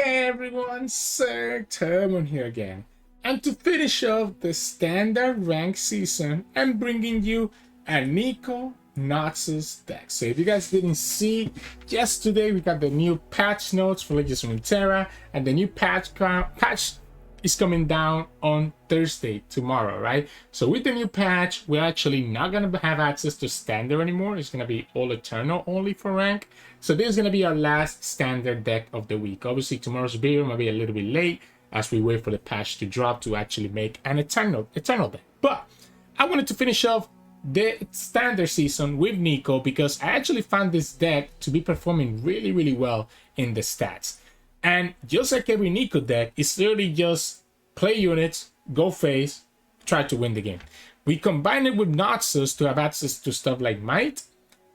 Hey everyone, Sirturmund here again. And to finish off the standard rank season, I'm bringing you a Neeko Noxus deck. So if you guys didn't see, yesterday we got the new patch notes for Runeterra, and the new patch is coming down on Thursday, tomorrow, right? So with the new patch, we're actually not going to have access to standard anymore. It's going to be all eternal only for rank. So this is going to be our last standard deck of the week. Obviously, tomorrow's video might be a little bit late as we wait for the patch to drop to actually make an eternal deck. But I wanted to finish off the standard season with Neeko because I actually found this deck to be performing really well in the stats. And just like every Neeko deck, it's literally just play units, go phase, try to win the game. We combine it with Noxus to have access to stuff like Might,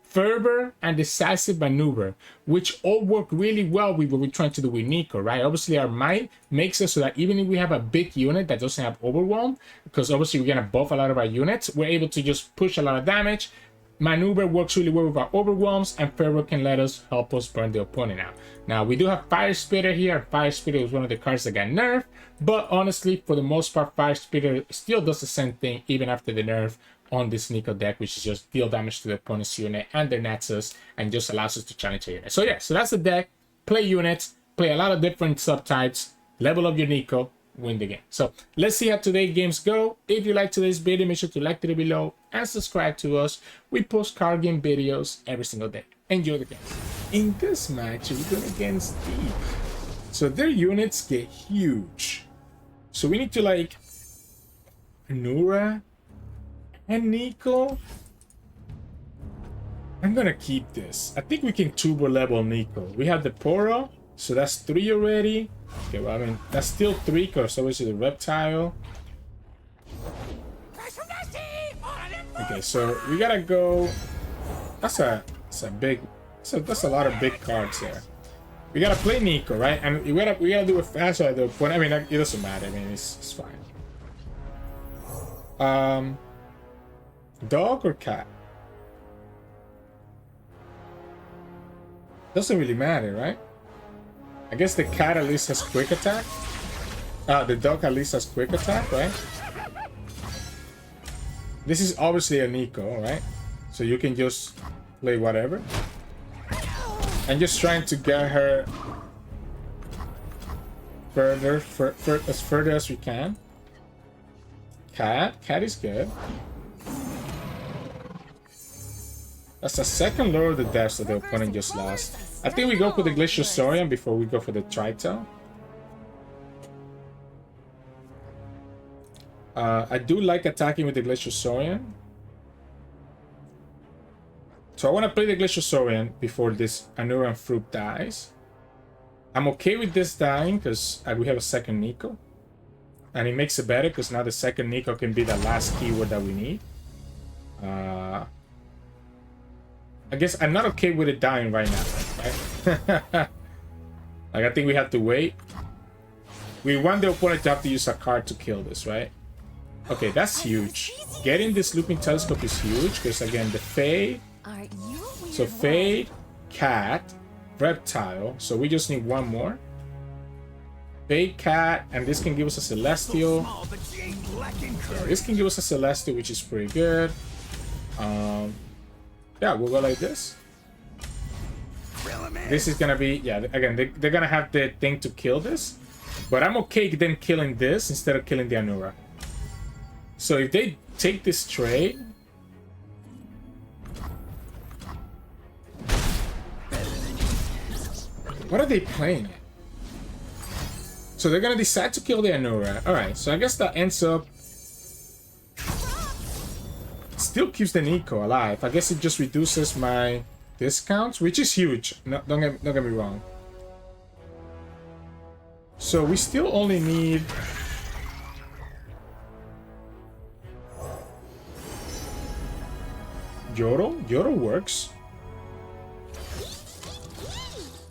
Fervor, and Decisive Maneuver, which all work really well with what we're trying to do with Neeko, right? Obviously, our Might makes it so that even if we have a big unit that doesn't have Overwhelm, because obviously we're going to buff a lot of our units, we're able to just push a lot of damage. Maneuver works really well with our overwhelms, and Fervor can let us help us burn the opponent out. Now, we do have Fire Spitter here. Fire Spitter is one of the cards that got nerfed, but honestly, for the most part, Fire Spitter still does the same thing even after the nerf on this Neeko deck, which is just deal damage to the opponent's unit and their Nexus, and just allows us to challenge a unit. So yeah, so that's the deck. Play units, play a lot of different subtypes, level up your Neeko, win the game. So let's see how today's games go. If you like today's video, make sure to like it below and subscribe to us. We post card game videos every single day. Enjoy the game. In this match, we're going against Deep. So their units get huge. So we need to like Nura and Neeko. I'm gonna keep this. I think we can turbo level Neeko. We have the Poro, so that's 3 already. Okay, well, I mean, that's still 3 because obviously the reptile. Okay, so we gotta go. That's a big. So that's a lot of big cards there. We gotta play Neeko, right? And we gotta do it fast at the point. I mean, it doesn't matter. I mean, it's fine. Dog or cat? Doesn't really matter, right? I guess the cat at least has quick attack. The dog at least has quick attack, right? This is obviously a Neeko, right? So you can just play whatever. I'm just trying to get her as further as we can. Cat is good. That's the second LoR of the depths that the opponent just lost. I think we go for the Glacial Saurian before we go for the Tritel. I do like attacking with the Glacial Saurian. So I want to play the Glacial Saurian before this Anuran Fruit dies. I'm okay with this dying because we have a second Neeko. And it makes it better because now the second Neeko can be the last keyword that we need. I guess I'm not okay with it dying right now, right? Like, I think we have to wait. We want the opponent to have to use a card to kill this, right? Okay, that's huge. Getting this Looping Telescope is huge because, again, the Fade. So Fade, Cat, Reptile. So we just need one more. Fade, Cat, and this can give us a Celestial. Yeah, this can give us a Celestial, which is pretty good. Yeah, we'll go like this. This is gonna be, yeah, again, they're gonna have the thing to kill this. But I'm okay then killing this instead of killing the Anura. So if they take this trade... What are they playing? So they're gonna decide to kill the Anura. Alright, so I guess that ends up... Still keeps the Neeko alive. I guess it just reduces my discounts, which is huge. No, don't get me wrong. So we still only need... Yoro? Yoro works.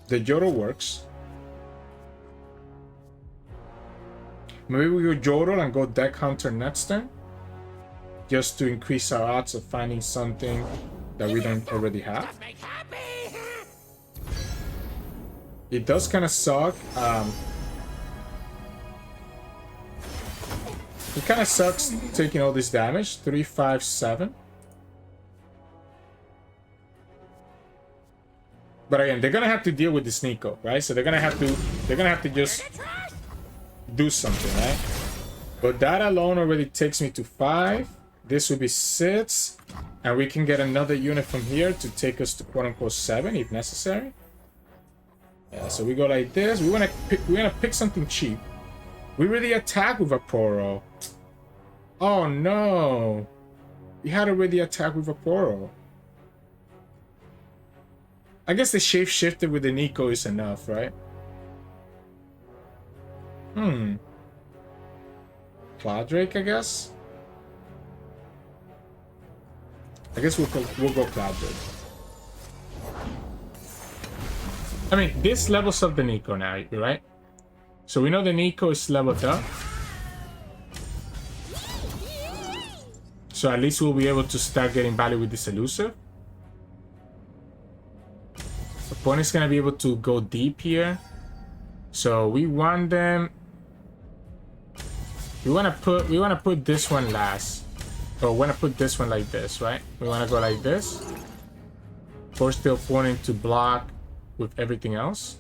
The Yoro works. Maybe we go Yoro and go Deck Hunter next turn. Just to increase our odds of finding something that we don't already have. It does kind of suck. It kind of sucks taking all this damage. 3, 5, 7. But again, they're gonna have to deal with this Neeko, right? So they're gonna have to just do something, right? But that alone already takes me to 5. This will be 6. And we can get another unit from here to take us to quote-unquote 7 if necessary. Yeah, so we go like this. We're gonna pick something cheap. We really attack with a Poro. Oh no. We had already attacked with a Poro. I guess the shapeshifter with the Neeko is enough, right? Cloud-Drake, I guess? I guess we'll go Cloud-Drake. I mean, this levels up the Neeko now, right? So we know the Neeko is leveled up. So at least we'll be able to start getting value with this elusive. Opponent's gonna be able to go deep here. So we want them. We wanna put this one last. Or we wanna put this one like this, right? We wanna go like this. Force the opponent to block with everything else.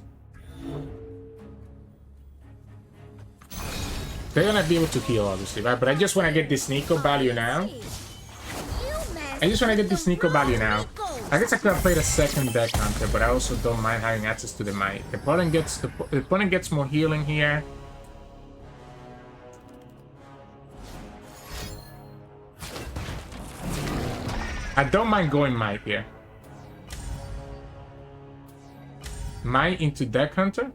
They're gonna be able to heal, obviously, right? But I just wanna get this Neeko value now. I guess I could have played a second deck counter, but I also don't mind having access to the might. The opponent gets more healing here. I don't mind going might here. Might into deck hunter.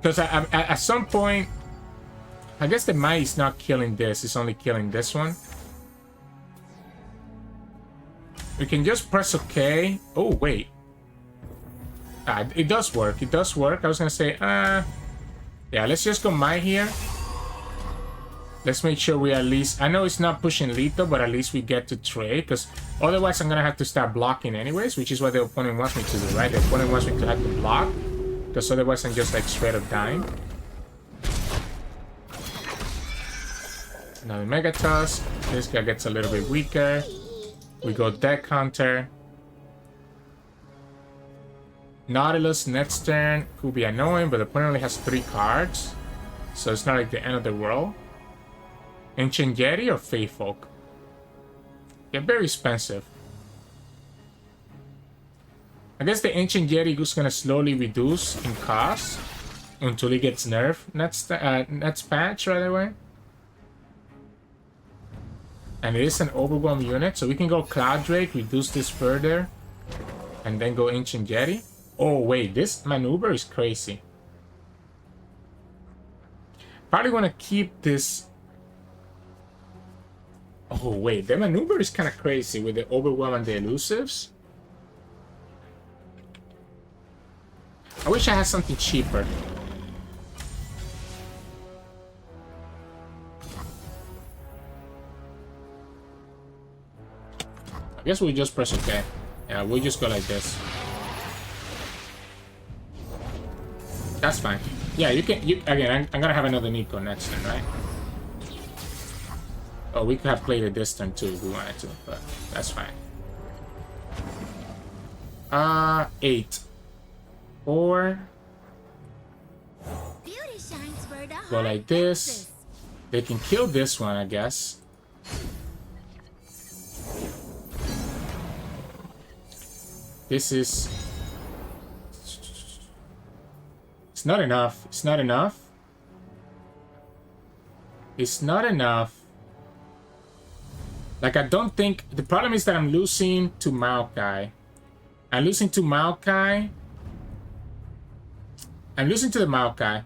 Because at some point, I guess the might is not killing this, it's only killing this one. We can just press OK. Oh, wait. It does work. It does work. I was going to say, yeah, let's just go might here. Let's make sure we at least... I know it's not pushing lethal, but at least we get to trade. Because otherwise I'm going to have to start blocking anyways, which is what the opponent wants me to do, right? The opponent wants me to have to block. Because otherwise I'm just like straight up dying. Now the Mega Tusk. This guy gets a little bit weaker. We go Deck Hunter. Nautilus next turn could be annoying, but the opponent only has 3 cards. So it's not like the end of the world. Ancient Yeti or Faefolk? They're very expensive. I guess the Ancient Yeti is going to slowly reduce in cost until he gets nerfed next patch right away. And it is an overwhelm unit, so we can go Cloud Drake, reduce this further, and then go Ancient Yeti. Oh wait, this maneuver is crazy. Probably want to keep this. Oh wait, the maneuver is kind of crazy with the overwhelm and the elusives. I wish I had something cheaper. I guess we just press OK. Yeah, we'll just go like this. That's fine. Yeah, you can. Again, I'm gonna have another Neeko next turn, right? Oh, we could have played it this turn too if we wanted to, but that's fine. 8. 4. Go like this. They can kill this one, I guess. This is... It's not enough. It's not enough. It's not enough. Like, I don't think... The problem is that I'm losing to Maokai. I'm losing to Maokai. I'm losing to the Maokai.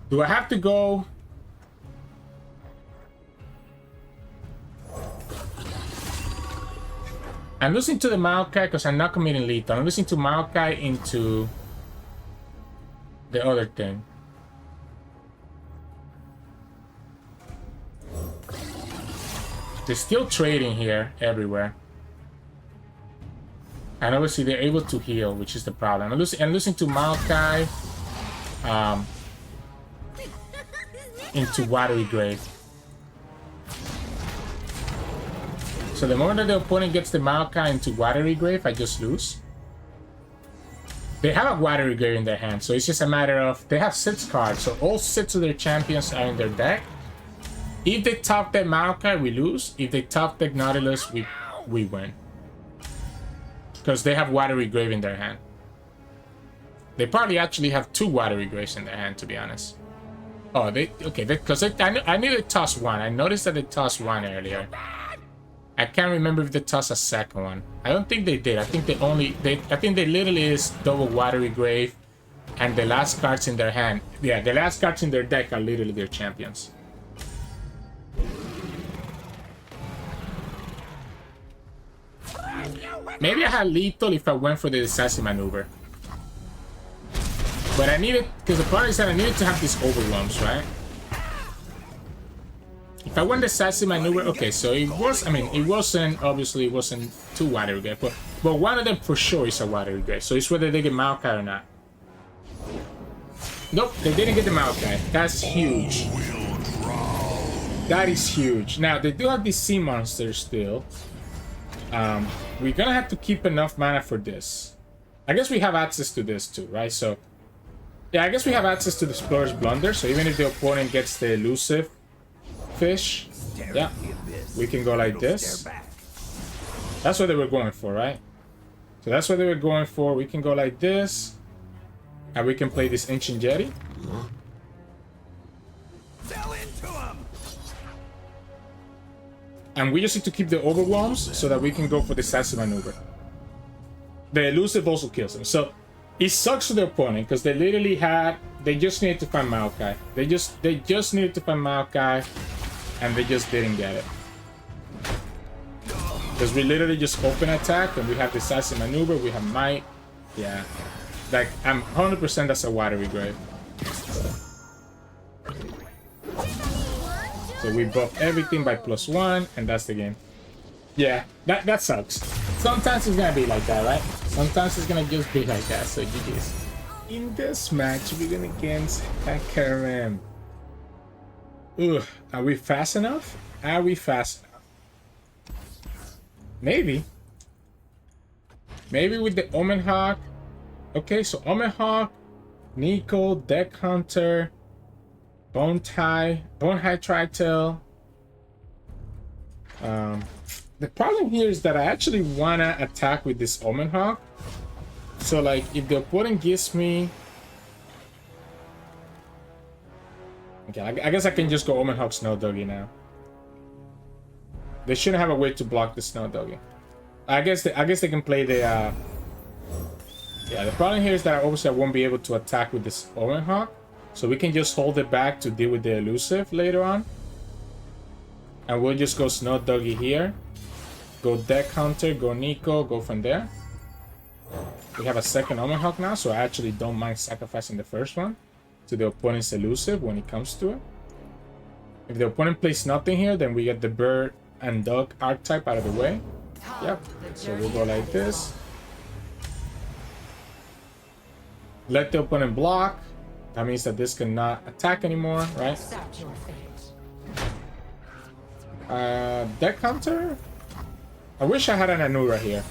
Do I have to go... I'm losing to the Maokai because I'm not committing lethal. I'm losing to Maokai into the other thing. They're still trading here everywhere. And obviously they're able to heal, which is the problem. I'm losing to Maokai. Into Watery Grave. So the moment that the opponent gets the Maokai into Watery Grave, I just lose. They have a Watery Grave in their hand, so it's just a matter of... They have 6 cards, so all 6 of their champions are in their deck. If they top deck Maokai, we lose. If they top deck Nautilus, we win. Because they have Watery Grave in their hand. They probably actually have 2 Watery Graves in their hand, to be honest. Oh, because I knew they tossed 1. I noticed that they tossed 1 earlier. I can't remember if they tossed a second one. I don't think they did. I think I think they literally is double Watery Grave, and the last cards in their hand. Yeah, the last cards in their deck are literally their champions. Maybe I had lethal if I went for the decisive maneuver. But I needed, because the problem is that I needed to have these overwhelms, right? If I went decisive maneuver, okay, so it was, I mean, it wasn't, obviously it wasn't 2 Watery Grave, but one of them for sure is a Watery Grave, so it's whether they get Maokai or not. Nope, they didn't get the Maokai. That's huge. That is huge. Now, they do have these sea monsters still. We're gonna have to keep enough mana for this. I guess we have access to this too, right? So, yeah, I guess we have access to the Explorer's Blunder, so even if the opponent gets the elusive fish, yeah, we can go like this. That's what they were going for, right? So that's what they were going for. We can go like this, and we can play this Ancient Jetty. And we just need to keep the overwhelms so that we can go for the decisive maneuver. The elusive also kills them. So it sucks for the opponent because they literally they just needed to find Maokai. They just needed to find Maokai, and they just didn't get it. Because we literally just open attack and we have decisive maneuver, we have might. Yeah. Like, I'm 100% that's a Watery Grave. So we buff everything by +1, and that's the game. Yeah, that sucks. Sometimes it's gonna be like that, right? Sometimes it's gonna just be like that, so GG's. In this match, we're gonna against Hecarim. Ugh, are we fast enough? Are we fast enough? Maybe. Maybe with the Omen Hawk. Okay, so Omen Hawk, Neeko, Deck Hunter, Bone High Tritail. The problem here is that I actually wanna attack with this Omen Hawk. So like, if the opponent gives me... Okay, I guess I can just go Omen Hawk Snow Doggy now. They shouldn't have a way to block the Snow Doggy. I guess they can play the... Yeah, the problem here is that obviously I won't be able to attack with this Omen Hawk. So we can just hold it back to deal with the elusive later on. And we'll just go Snow Doggy here. Go Deck Hunter, go Neeko, go from there. We have a second Omen Hawk now, so I actually don't mind sacrificing the first one to the opponent's elusive when it comes to it. If the opponent plays nothing here, then we get the bird and dog archetype out of the way. Yep, so we'll go like this. Let the opponent block. That means that this cannot attack anymore, right? Deck Hunter? I wish I had an Anura here.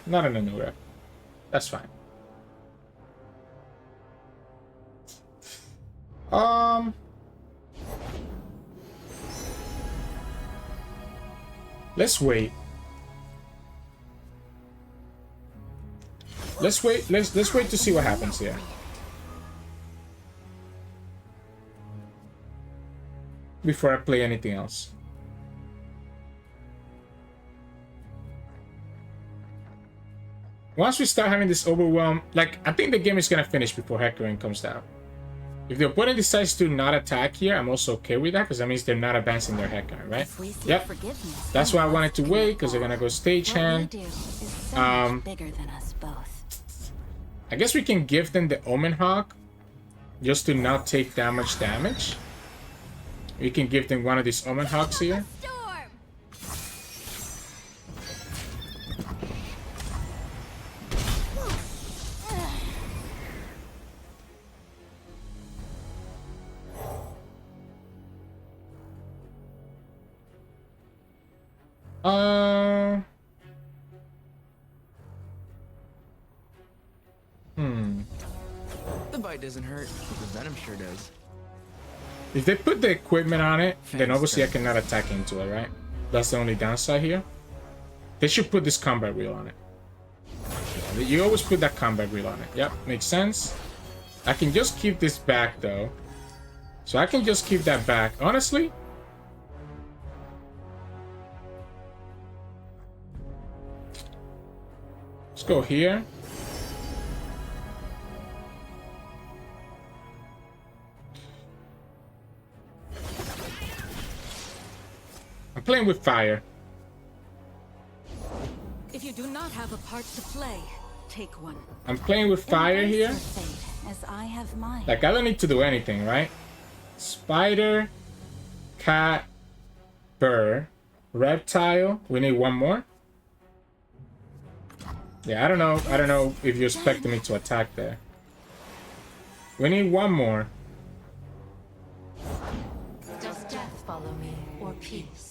Not an Anura. That's fine. Let's wait. Let's wait to see what happens here. Before I play anything else. Once we start having this overwhelm, like, I think the game is gonna finish before Hecarim comes down. If the opponent decides to not attack here, I'm also okay with that, because that means they're not advancing their Hecarim, right? Yep. That's why I wanted to wait, because they're gonna go stage hand. I guess we can give them the Omen Hawk, just to not take that much damage. We can give them one of these Omen Hawks here. The bite doesn't hurt, but the venom sure does. If they put the equipment on it, then Thanks, obviously I Dad. cannot attack into it, right? That's the only downside here. They should put this combat wheel on it. Yeah, you always put that combat wheel on it. Yep, makes sense. I can just keep this back though. So I can just keep that back. Honestly, let's go here. I'm playing with fire. If you do not have a part to play, take one. I'm playing with fire Embrace here. your fate, as I have mine. Like, I don't need to do anything, right? Spider, cat, bird, reptile. We need one more. Yeah, I don't know if you're expecting me to attack there. We need one more. Does death follow me, or peace?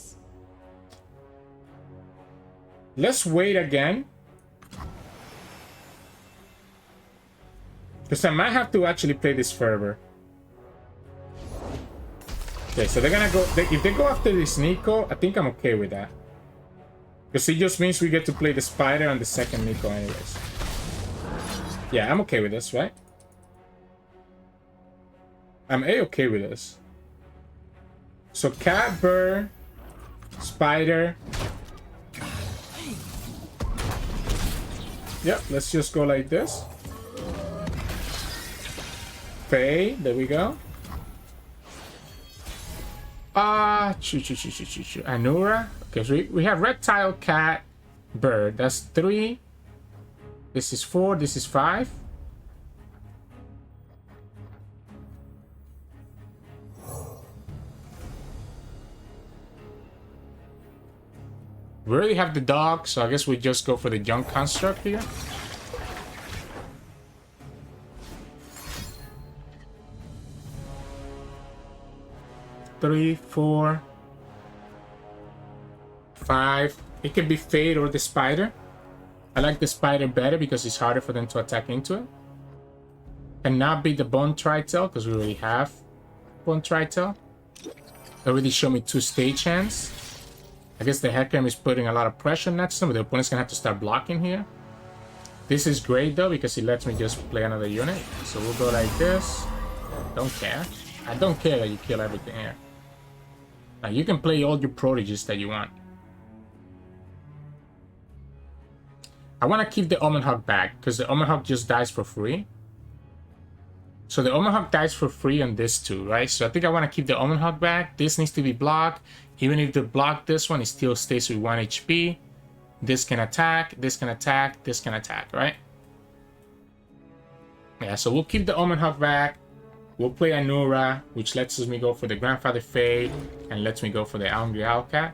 Let's wait again. Because I might have to actually play this fervor. Okay, so they're gonna go... if they go after this Neeko, I think I'm okay with that. Because it just means we get to play the spider on the second Neeko anyways. Yeah, I'm okay with this, right? I'm A-okay with this. So cat, bird, spider... Yep, let's just go like this. Faye, there we go. Anura. Okay, so we have reptile, cat, bird. That's 3. This is 4. This is 5. We already have the dog, so I guess we just go for the junk construct here. Three, 4, 5. It could be Fade or the spider. I like the spider better because it's harder for them to attack into it. Cannot be the bone tritail because we already have bone tritail. Already showed me 2 stage hands. I guess the Hecarim is putting a lot of pressure next to him, but the opponent's gonna have to start blocking here. This is great though because it lets me just play another unit. So we'll go like this. Don't care. I don't care that you kill everything here. Now you can play all your prodigies that you want. I want to keep the Omen Hawk back because the Omen Hawk just dies for free. So the Omen Hawk dies for free on this too, right? So I think I want to keep the Omen Hawk back. This needs to be blocked. Even if they block this one, it still stays with 1 HP. This can attack, this can attack, this can attack, right? Yeah, so we'll keep the Omen Hawk back. We'll play Anura, which lets me go for the Grandfather Fade and lets me go for the Angry Owlcat.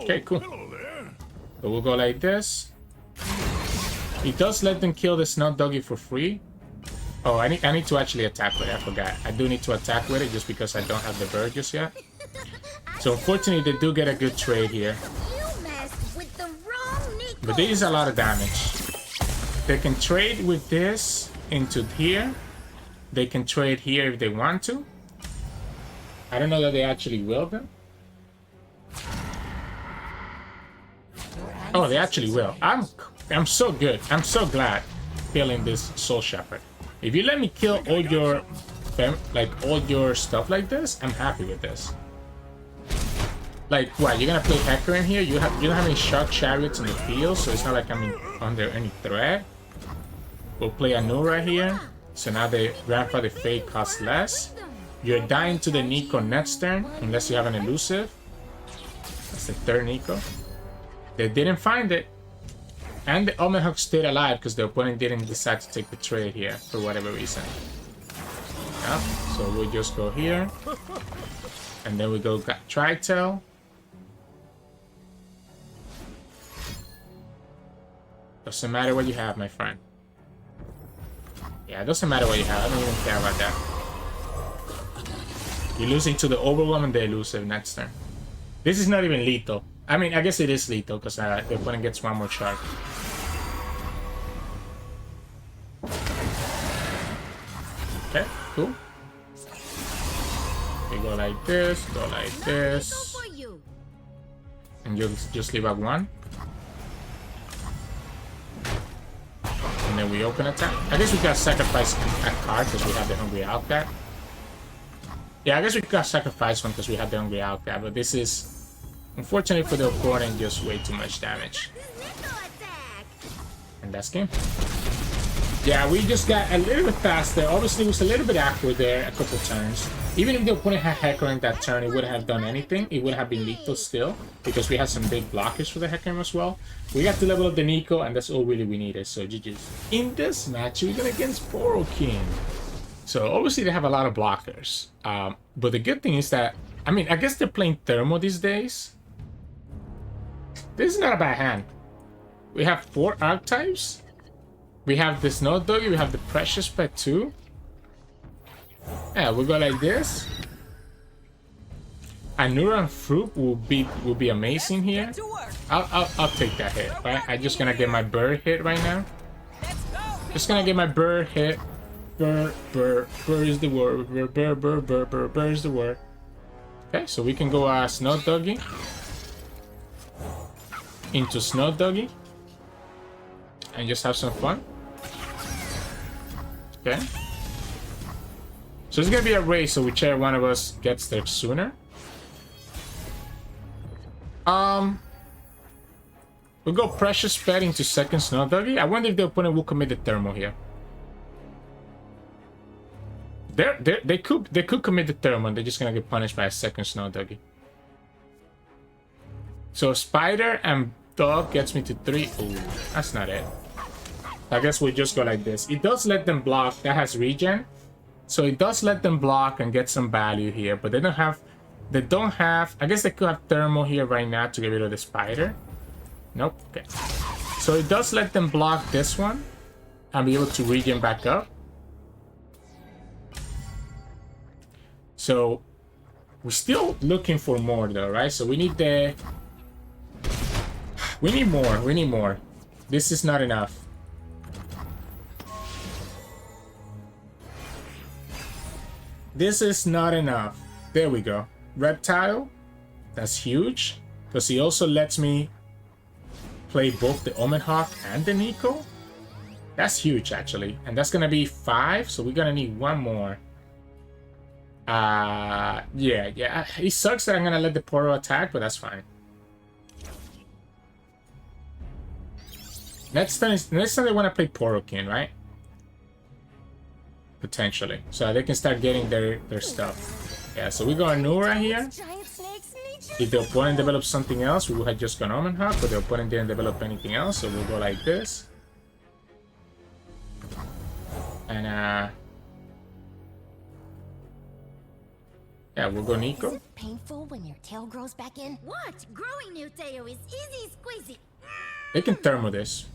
Okay, cool. So we'll go like this. It does let them kill the Snout Doggy for free. Oh, I need to actually attack with it. I forgot. I do need to attack with it just because I don't have the bird just yet. So unfortunately, they do get a good trade here. But there is a lot of damage. They can trade with this into here. They can trade here if they want to. I don't know that they actually will though. Oh, they actually will. I'm so good. I'm so glad killing this Soul Shepherd. If you let me kill all your all your stuff like this, I'm happy with this. Like, what? You're gonna play Hecarim here? You don't have any Shark Chariots in the field, so it's not like I'm under any threat. We'll play Anura here. So now the Grandfather Fade costs less. You're dying to the Neeko next turn, unless you have an elusive. That's the 3rd Neeko. They didn't find it. And the Omen Hawk stayed alive because the opponent didn't decide to take the trade here for whatever reason. Yeah, so we'll just go here. And then we go Tri-Tail. Doesn't matter what you have, my friend. Yeah, it doesn't matter what you have. I don't even care about that. You're losing to the Overwhelm and the Elusive next turn. This is not even lethal. I mean, I guess it is lethal because the opponent gets one more charge. Okay, cool. We go like this, and you just leave out one. And then we open attack. I guess we gotta sacrifice a card because we have the Hungry Outcat. Yeah, I guess we gotta sacrifice one because we have the Hungry Outcat, but this is, unfortunately for the opponent, just way too much damage. And that's game. Yeah, we just got a little bit faster. Obviously, it was a little bit awkward there a couple turns. Even if the opponent had Hecarim that turn, it wouldn't have done anything. It would have been lethal still, because we had some big blockers for the Hecarim as well. We got to level up the Neeko, and that's all really we needed, so GG's. In this match, we're going against Poro King. So, obviously, they have a lot of blockers. But the good thing is that, I mean, I guess they're playing Thermo these days. This is not a bad hand. We have 4 archetypes. We have the Snow Doggy, we have the Precious Pet too. Yeah, we'll go like this. Anura and Fruit will be amazing here. I'll take that hit, right? I'm just gonna get my bird hit right now. Just gonna get my bird hit. Bird is the word. Bird is the word. Okay, so we can go Snow Doggy into Snow Doggy and just have some fun. Okay. So it's gonna be a race, so whichever one of us gets there sooner. We'll go Precious Pet into second Snow Doggy. I wonder if the opponent will commit the Thermo here. They could commit the Thermo, and they're just gonna get punished by a second Snow Doggy. So Spider and Dog gets me to 3. Ooh, that's not it. I guess we just go like this. It does let them block. That has regen. So it does let them block and get some value here. But they don't have... I guess they could have Thermo here right now to get rid of the Spider. Nope. Okay. So it does let them block this one. And be able to regen back up. So... we're still looking for more though, right? So we need the... We need more. This is not enough. This is not enough. There we go. Reptile. That's huge. Because he also lets me play both the Omen Hawk and the Neeko. That's huge, actually. And that's going to be 5. So we're going to need one more. Yeah. It sucks that I'm going to let the Poro attack, but that's fine. Next time they want to play Poro King, right? Potentially. So they can start getting their stuff. Yeah, so we got Anura here. If the opponent develops something else, we would have just gone Omen Hawk, but the opponent didn't develop anything else, so we'll go like this. And yeah, we'll go Neeko. Is it painful when your tail grows back in? What? Growing new tail is easy squeezy. They can Thermo this.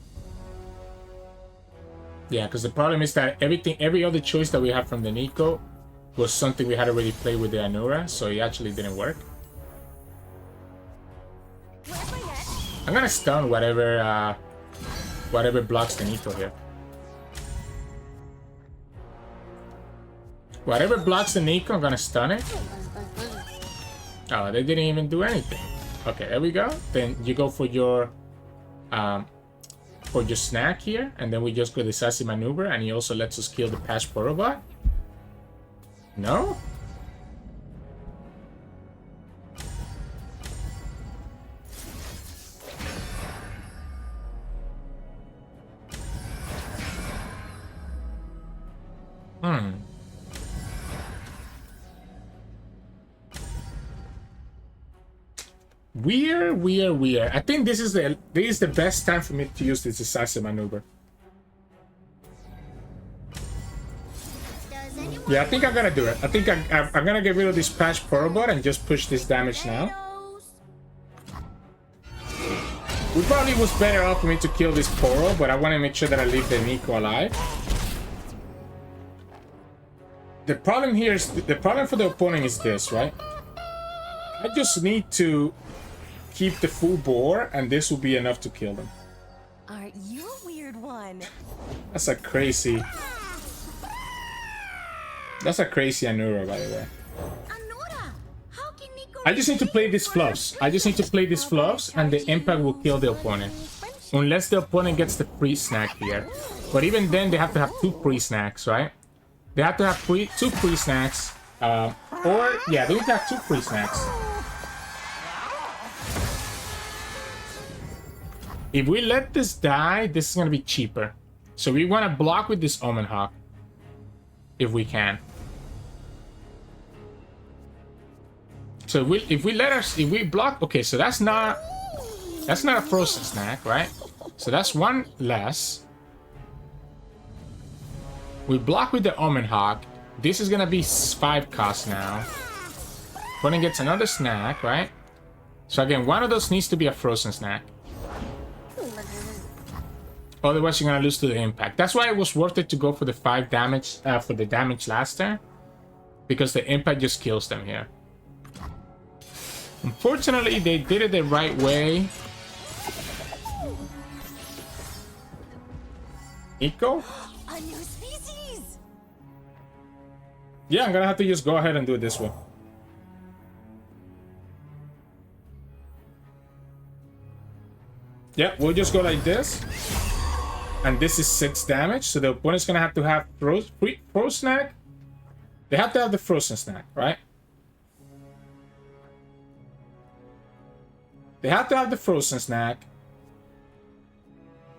Yeah, because the problem is that every other choice that we have from the Neeko was something we had already played with the Anura, so it actually didn't work. I'm gonna stun whatever blocks the Neeko here. Whatever blocks the Neeko, I'm gonna stun it. Oh, they didn't even do anything. Okay, there we go. Then you go for your snack here, and then we just go decisive maneuver, and he also lets us kill the Patch Porobot. No? weird. I think this is the best time for me to use this decisive maneuver. Yeah, I think I'm gonna do it. I think I'm gonna get rid of this patch Poro bot and just push this damage now. We probably was better off for me to kill this Poro, but I want to make sure that I leave the Neeko alive. The problem here is the problem for the opponent is this, right? I just need to keep the full board, and this will be enough to kill them. Aren't you a weird one? That's a crazy. That's a crazy Anura, by the way. Anora, how can Neeko I just need to play these fluffs. I just need to play these fluffs, and the impact will kill the opponent. Unless the opponent gets the free snack here. But even then, they have to have 2 free snacks, right? They have to have 2 free snacks. Or, yeah, they need to have 2 free snacks. If we let this die, this is going to be cheaper. So we want to block with this Omen Hawk. If we can. So if we block, okay, so that's not a frozen snack, right? So that's 1 less. We block with the Omen Hawk. This is gonna be 5 cost now. Opponent gets another snack, right? So again, one of those needs to be a frozen snack. Otherwise, you're gonna lose to the impact. That's why it was worth it to go for the 5 damage, for the damage last turn. Because the impact just kills them here. Unfortunately, they did it the right way. Neeko? A new species. Yeah, I'm gonna have to just go ahead and do it this way. Yeah, we'll just go like this. And this is 6 damage, so the opponent's gonna have to have frozen snack. They have to have the frozen snack, right? They have to have the frozen snack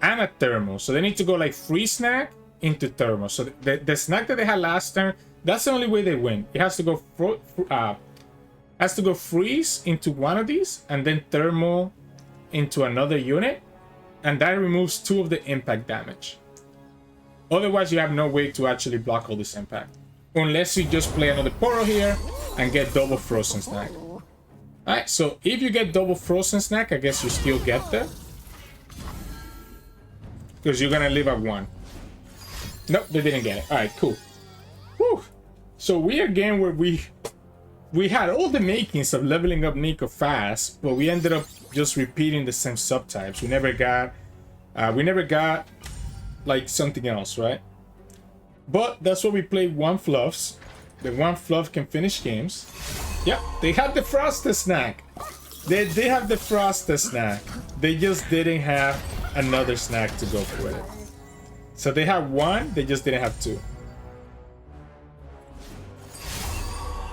and a thermal. So they need to go like free snack into thermal. So the snack that they had last turn, that's the only way they win. It has to go freeze into one of these and then thermal into another unit. And that removes 2 of the impact damage. Otherwise, you have no way to actually block all this impact. Unless you just play another Poro here and get double frozen snack. Alright, so if you get double frozen snack, I guess you still get that. Because you're gonna live at 1. Nope, they didn't get it. Alright, cool. Whew. So we again where we had all the makings of leveling up Neeko fast, but we ended up just repeating the same subtypes. We never got like something else, right? But that's why we play 1 fluffs. The 1 fluff can finish games. Yep, they had the Frosted snack. They have the Frosted snack. They just didn't have another snack to go with it. So they had 1, they just didn't have 2.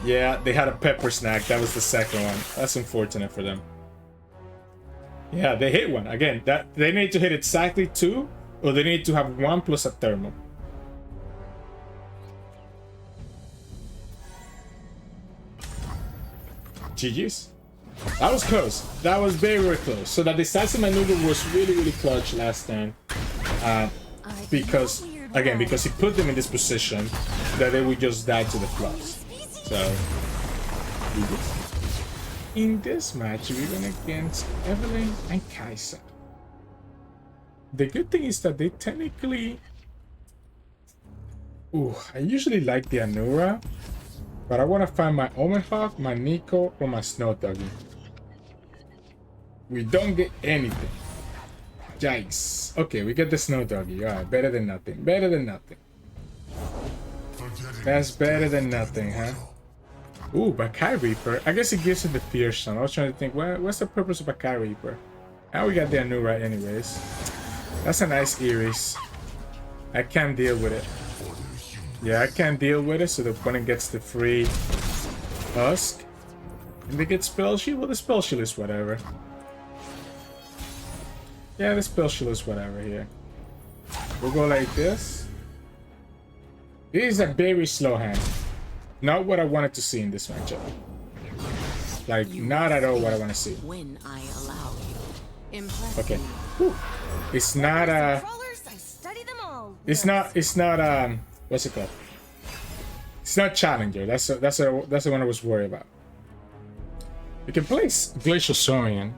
Yeah, they had a pepper snack. That was the second one. That's unfortunate for them. Yeah, they hit 1. Again, that they need to hit exactly 2, or they need to have 1 plus a thermal. GG's. That was close. That was very, very close. So that decisive maneuver was really, really clutch last turn. Because he put them in this position that they would just die to the fluffs. So, in this match, we went against Evelynn and Kai'Sa. The good thing is that they technically... Ooh, I usually like the Anura, but I want to find my Omen Hawk, my Neeko, or my Snow Doggy. We don't get anything. Yikes. Okay, we get the Snow Doggy. Alright, better than nothing. Better than nothing. That's better than nothing, huh? Ooh, Bakai Reaper. I guess it gives it the Fierce Sun. I was trying to think, what's the purpose of Bakai Reaper? Now we got the Anura anyways. That's a nice Iris. I can't deal with it. Yeah, I can't deal with it, so the opponent gets the free Husk. And they get Spell Shield? Well, the Spell Shield is whatever. Yeah, the Spell Shield is whatever here. We'll go like this. This is a very slow hand. Not what I wanted to see in this matchup. Like, not at all what I want to see. When I allow you. Impressive. Okay. Whew. It's not Crawlers, I study them all. it's not what's it called? It's not Challenger. That's the one I was worried about. We can place Glacial Saurian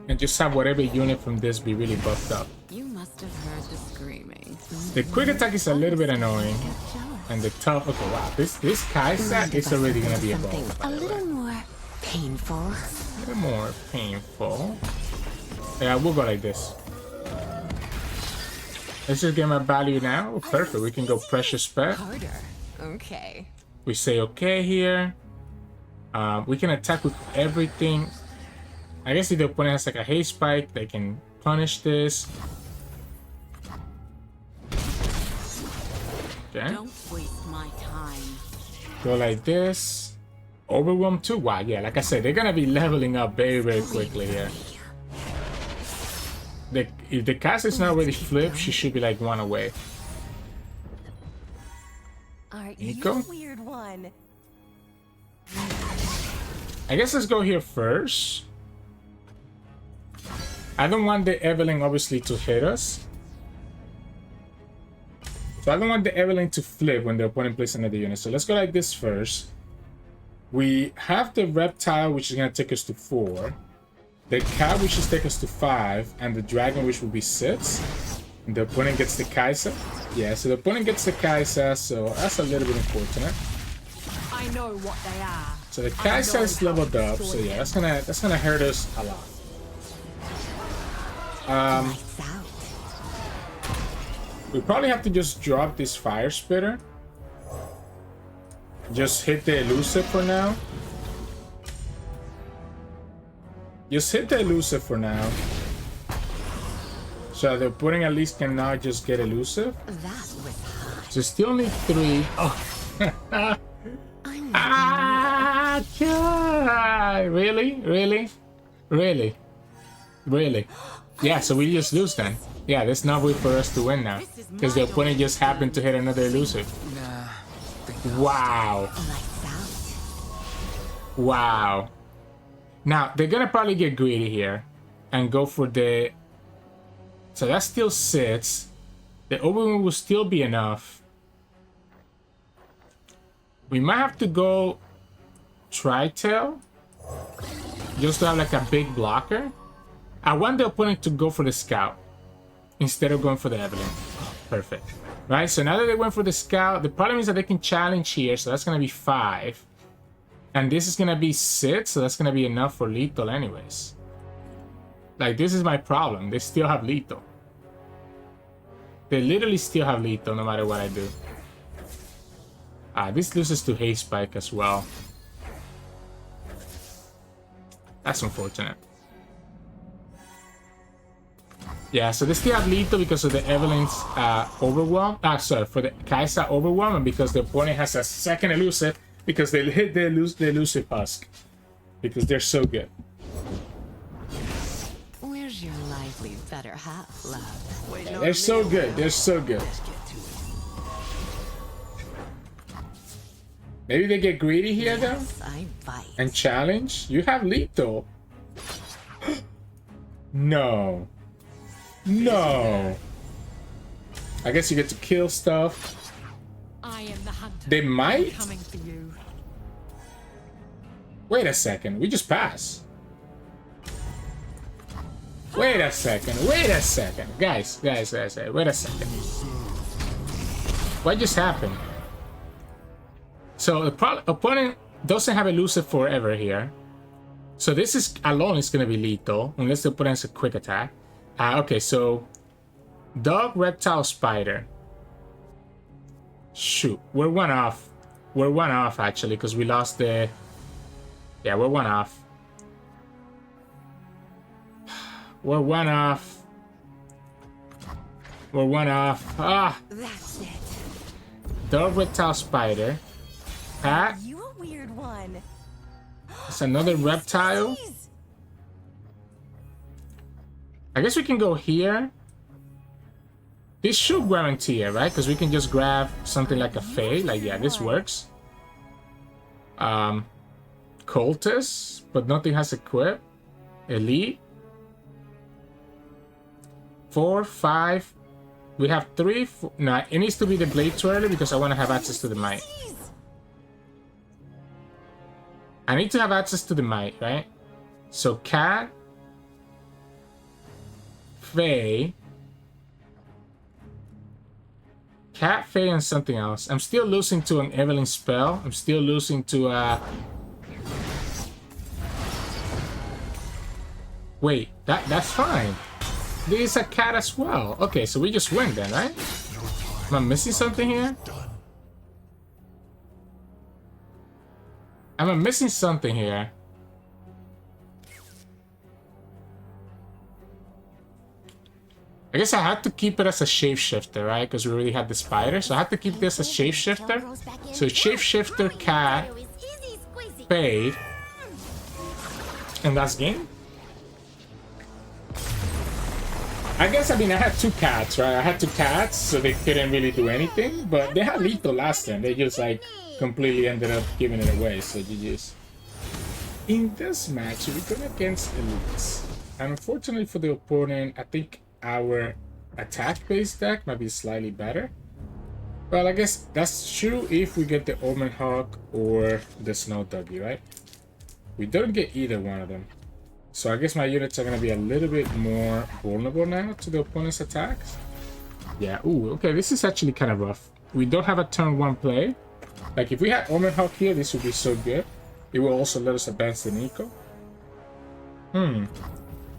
and just have whatever unit from this be really buffed up. You must have heard the screaming. The quick attack is a little bit annoying. And the tough, okay, wow, this Kai'Sa is already gonna be a buff. A little more painful. A little more painful. Yeah, we'll go like this. Let's just get my value now. Oh, perfect, we can go Precious Pet. Harder. Okay. We say okay here. We can attack with everything. I guess if the opponent has like a haste spike, they can punish this. Okay. Don't waste my time. Go like this. Overwhelm too. Wow, yeah, like I said, they're gonna be leveling up very, very quickly here. If the cast is not already flipped, she should be like one away. Aren't you Neeko? a weird one? I guess let's go here first. I don't want the Evelynn obviously to hit us. So I don't want the Evelynn to flip when the opponent places another unit. So let's go like this first. We have the Reptile, which is going to take us to 4. The Cat, which is take us to 5. And the Dragon, which will be 6. And the opponent gets the Kai'Sa. Yeah, so the opponent gets the Kai'Sa, so that's a little bit unfortunate. I know what they are. So the Kai'Sa is leveled up, so yeah, that's gonna hurt us a lot. We probably have to just drop this Fire Spitter. Just hit the Elusive for now. Just hit the Elusive for now. So the opponent at least can now just get Elusive. That was hard. So still need 3. Oh. Ah, God. Really? Yeah, so we just lose then. Yeah, there's no way for us to win now. Because the opponent just happened to hit another Elusive. Wow. Wow. Now, they're gonna probably get greedy here. And go for the... So that still sits. The overwhelm will still be enough. We might have to go Tri-Tail. Just to have like a big blocker. I want the opponent to go for the Scout. Instead of going for the Evelynn. Perfect. Right, so now that they went for the Scout, the problem is that they can challenge here. So that's going to be 5. And this is going to be 6. So that's going to be enough for lethal anyways. Like, this is my problem. They still have lethal. They literally still have lethal no matter what I do. This loses to haste spike as well. That's unfortunate. Yeah, so they still have lethal because of the Evelynn's overwhelm. Sorry, for the Kai'Sa overwhelm, and because the opponent has a second elusive because they hit the elusive husk. Because they're so good. Where's your lively better half, love? Yeah, they're so good. They're so good. Maybe they get greedy here though? I bite. And challenge? You have lethal. No. No. I guess you get to kill stuff. I am the hunter. They might? Coming for you. Wait a second. We just passed. Wait a second. Wait a second. Guys. Wait a second. What just happened? So the opponent doesn't have elusive forever here. So this is alone is going to be lethal. Unless the opponent has a quick attack. Okay, so... Dog, Reptile, Spider. Shoot. We're one off. We're one off, actually, because we lost the... Yeah, we're one off. We're one off. We're one off. Ah! That's it. Dog, Reptile, Spider. Pat. You a weird one. It's another Reptile. Jeez. I guess we can go here. This should guarantee it, right? Because we can just grab something like a Fae. Like, yeah, this works. Cultist, but nothing has equipped. Elite. 4, 5. We have 3. 4, no, it needs to be the Blade Twirler because I want to have access to the Might. I need to have access to the Might, right? So Cat, Faye, Cat, Faye, and something else. I'm still losing to an Evelynn spell. I'm still losing to wait, that's fine. There's a cat as well. Okay, so we just win then, right? Am I missing something here? Am I missing something here? I guess I had to keep it as a shapeshifter, right? Because we already had the spider, so I had to keep this as shapeshifter. So shapeshifter, cat, fade, and that's game. I guess, I mean, I had 2 cats, right? I had 2 cats, so they couldn't really do anything, but they had lethal last time. They just, like, completely ended up giving it away, so GG's. In this match, we're going against Elites. And unfortunately for the opponent, I think our attack-based deck might be slightly better. Well, I guess that's true if we get the Omen Hawk or the Snow Doggy, right? We don't get either one of them. So I guess my units are going to be a little bit more vulnerable now to the opponent's attacks. Yeah, ooh, okay, this is actually kind of rough. We don't have a turn 1 play. Like, if we had Omen Hawk here, this would be so good. It will also let us advance the Neeko.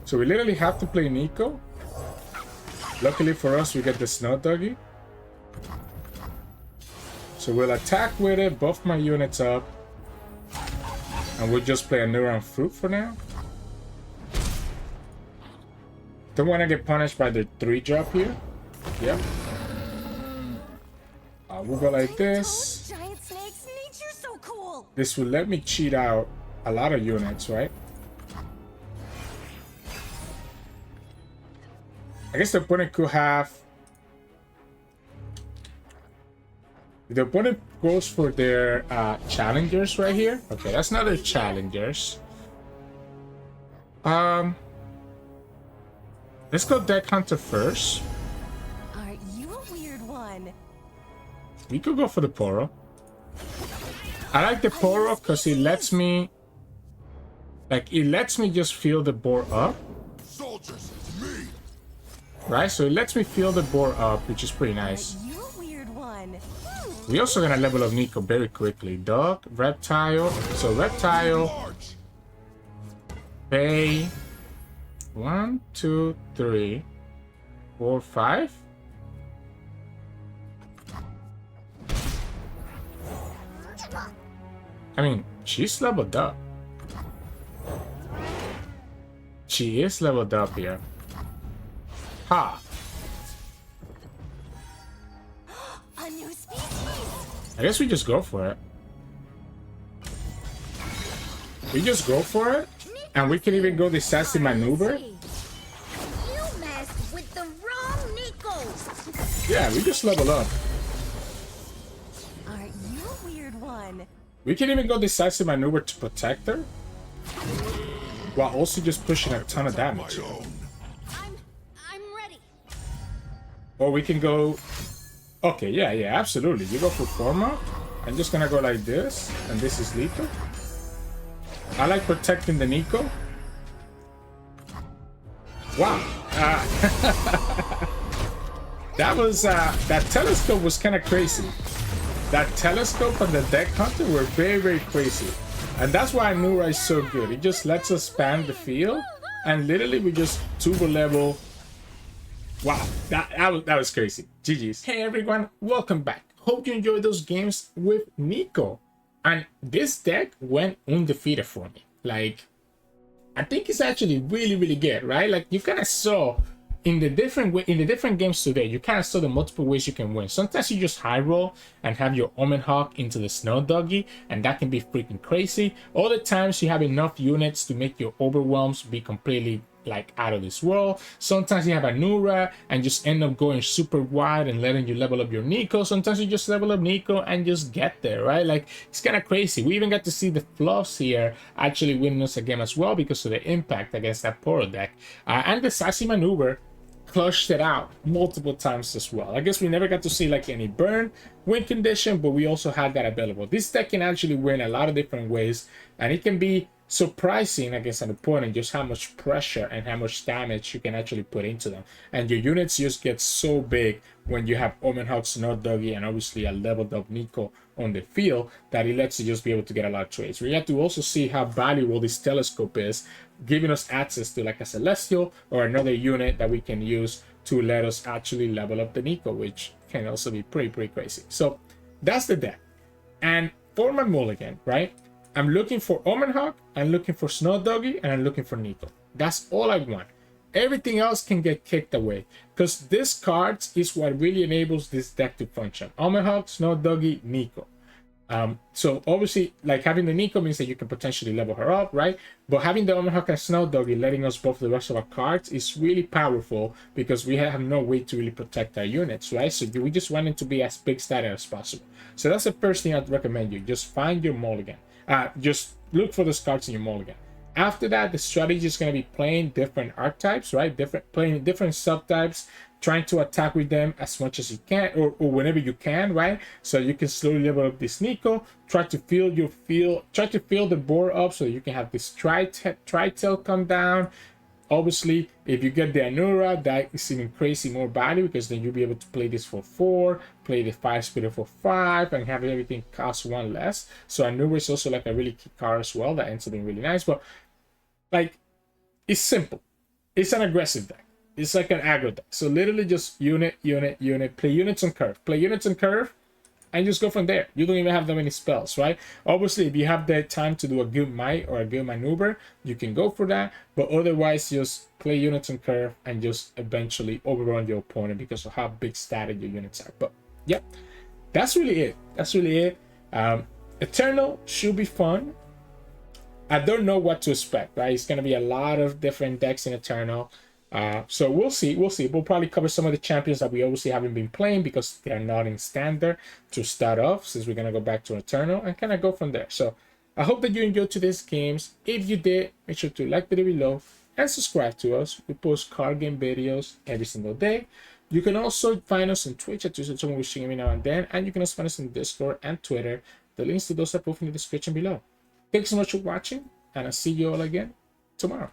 So we literally have to play Neeko. Luckily for us, we get the Snow Doggy. So we'll attack with it, buff my units up. And we'll just play a Neuron Fruit for now. Don't want to get punished by the 3-drop here. Yep. We'll go like this. Giant snakes, nature's so cool. This will let me cheat out a lot of units, right? I guess the opponent could have... The opponent goes for their challengers right here. Okay, that's not their challengers. Let's go Deck Hunter first. Aren't you a weird one? We could go for the Poro. I like the Poro because it lets me... Like, it lets me just fill the board up. Soldiers, it's me. Right? So it lets me fill the board up, which is pretty nice. Aren't you a weird one? We're also gonna level up Neeko very quickly. Dog, Reptile. So Reptile, Faye. 1, 2, 3, 4, 5. I mean, she's leveled up. She is leveled up here. Ha! A new species. I guess we just go for it. We just go for it, and we can even go decisive maneuver. You messed with the wrong Neeko. Yeah, we just level up. Aren't you a weird one? We can even go decisive maneuver to protect her, while also just pushing a ton of damage. I'm ready. Or we can go... Okay, yeah, absolutely. You go for Forma. I'm just gonna go like this, and this is lethal. I like protecting the Neeko. Wow. That was... that telescope was kind of crazy. That telescope and the Deck Hunter were very, very crazy. And that's why Nura is so good. It just lets us span the field. And literally we just turbo level. Wow, that was crazy. GG's. Hey everyone, welcome back. Hope you enjoyed those games with Neeko. And this deck went undefeated for me. Like, I think it's actually really, really good, right? Like, you kind of saw in the different games today, you kind of saw the multiple ways you can win. Sometimes you just high roll and have your Omen Hawk into the Snow Doggy, and that can be freaking crazy. Other times you have enough units to make your overwhelms be completely like out of this world. Sometimes you have a Nura and just end up going super wide and letting you level up your Neeko. Sometimes you just level up Neeko and just get there, right? Like, it's kind of crazy. We even got to see the Fluffs here actually winning us a game as well because of the impact against that Poro deck. And the Sassy Maneuver clutched it out multiple times as well. I guess we never got to see like any burn win condition, but we also had that available. This deck can actually win a lot of different ways, and it can be surprising against an opponent just how much pressure and how much damage you can actually put into them. And your units just get so big when you have Omen Hawk, Snot Doggy, and obviously a leveled up Neeko on the field that it lets you just be able to get a lot of trades. We have to also see how valuable this telescope is, giving us access to like a Celestial or another unit that we can use to let us actually level up the Neeko, which can also be pretty crazy. So that's the deck. And for my mulligan, right, I'm looking for Omen Hawk, I'm looking for Snow Doggy, and I'm looking for Neeko. That's all I want. Everything else can get kicked away because this cards is what really enables this deck to function. Omen Hawk, Snow Doggy, Neeko. So obviously, like having the Neeko means that you can potentially level her up, right? But having the Omen Hawk and Snow Doggy letting us buff the rest of our cards is really powerful because we have no way to really protect our units, right? So we just want it to be as big static as possible. So that's the first thing I'd recommend you. Just find your mulligan. Just look for those cards in your mulligan. After that, the strategy is going to be playing different archetypes, right? Playing different subtypes, trying to attack with them as much as you can, or whenever you can, right? So you can slowly level up this Neeko. Try to fill the board up so you can have this tri-tail come down. Obviously, if you get the Anura, that is even crazy more value because then you'll be able to play this for 4, play the 5 speeder for 5, and have everything cost 1 less. So Anura is also like a really key card as well that ends up being really nice. But like, it's simple. It's an aggressive deck. It's like an aggro deck. So literally just unit. Play units on curve. And just go from there. You don't even have that many spells, right? Obviously, if you have the time to do a good might or a good maneuver, you can go for that. But otherwise, just play units on curve and just eventually overrun your opponent because of how big static your units are. But yep, that's really it. Eternal should be fun. I don't know what to expect, right? It's going to be a lot of different decks in Eternal. So we'll see. We'll probably cover some of the champions that we obviously haven't been playing because they're not in standard to start off, since we're gonna go back to Eternal and kind of go from there. So I hope that you enjoyed today's games. If you did, make sure to like the video below and subscribe to us. We post card game videos every single day. You can also find us on Twitch at Sirturmund, wishing every now and then, and you can also find us on Discord and Twitter. The links to those are both in the description below. Thanks so much for watching, and I'll see you all again tomorrow.